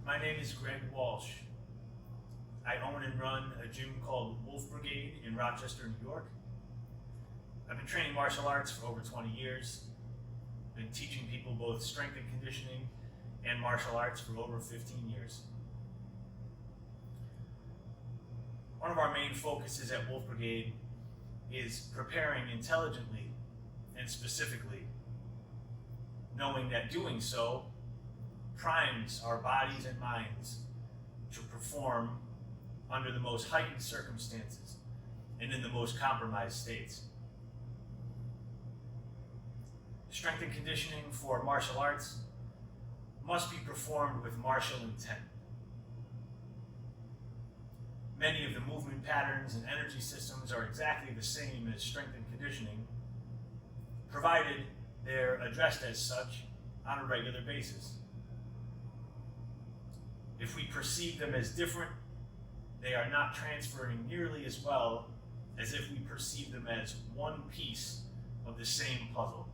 My name is Greg Walsh. I own and run a gym called Brigade in Rochester, New York. I've been training martial arts for over 20 years. Been teaching people both strength and conditioning and martial arts for over 15 years. One of our main focuses at Wolf Brigade is preparing intelligently and specifically, knowing that doing so primes our bodies and minds to perform under the most heightened circumstances and in the most compromised states. Strength and conditioning for martial arts must be performed with martial intent. Many of the movement patterns and energy systems are exactly the same as strength and conditioning, provided they're addressed as such on a regular basis. If we perceive them as different, they are not transferring nearly as well as if we perceive them as one piece of the same puzzle.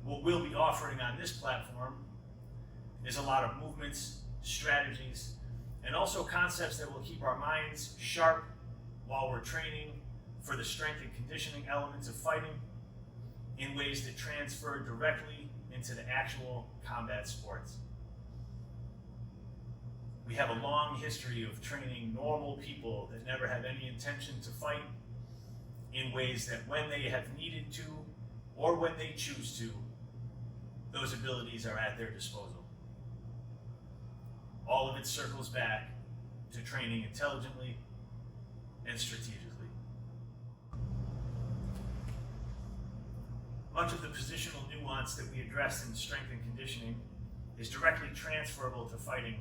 What we'll be offering on this platform is a lot of movements, strategies, and also concepts that will keep our minds sharp while we're training for the strength and conditioning elements of fighting in ways that transfer directly into the actual combat sports. We have a long history of training normal people that never have any intention to fight in ways that when they have needed to or when they choose to, those abilities are at their disposal. All of it circles back to training intelligently and strategically. Much of the positional nuance that we address in strength and conditioning is directly transferable to fighting,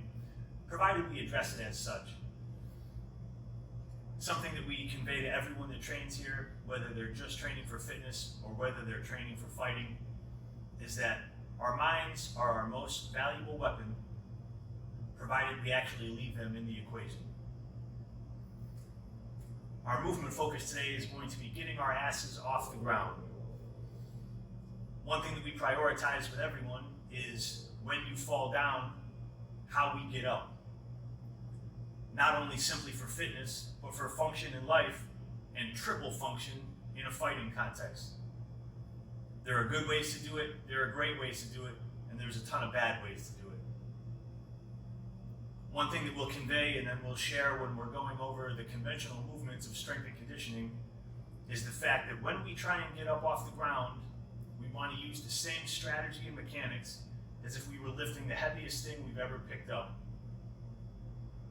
provided we address it as such. Something that we convey to everyone that trains here, whether they're just training for fitness or whether they're training for fighting, is that our minds are our most valuable weapon, provided we actually leave them in the equation. Our movement focus today is going to be getting our asses off the ground. One thing that we prioritize with everyone is when you fall down, how we get up. Not only simply for fitness, but for function in life and triple function in a fighting context. There are good ways to do it, there are great ways to do it, and there's a ton of bad ways to do it. One thing that we'll convey and then we'll share when we're going over the conventional movements of strength and conditioning is the fact that when we try and get up off the ground, we want to use the same strategy and mechanics as if we were lifting the heaviest thing we've ever picked up.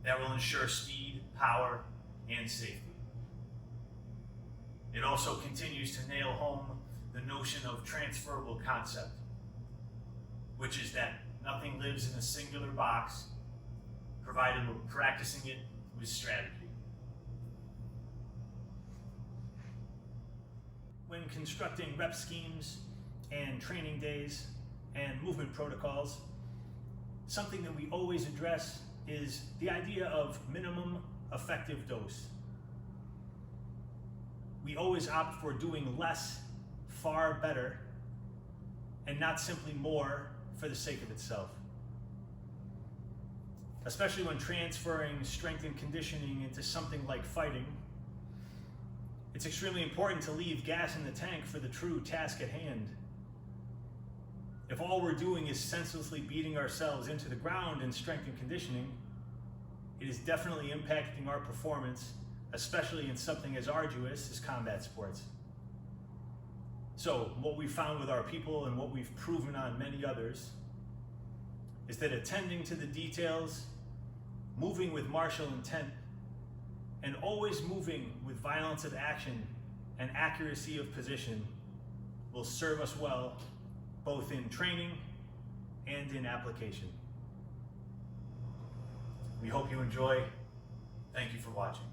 That will ensure speed, power, and safety. It also continues to nail home the notion of transferable concept, which is that nothing lives in a singular box, provided we're practicing it with strategy. When constructing rep schemes and training days and movement protocols, something that we always address is the idea of minimum effective dose. We always opt for doing less far better and not simply more for the sake of itself. Especially when transferring strength and conditioning into something like fighting, it's extremely important to leave gas in the tank for the true task at hand. If all we're doing is senselessly beating ourselves into the ground in strength and conditioning, it is definitely impacting our performance, especially in something as arduous as combat sports. So what we've found with our people and what we've proven on many others is that attending to the details, moving with martial intent, and always moving with violence of action and accuracy of position will serve us well, both in training and in application. We hope you enjoy. Thank you for watching.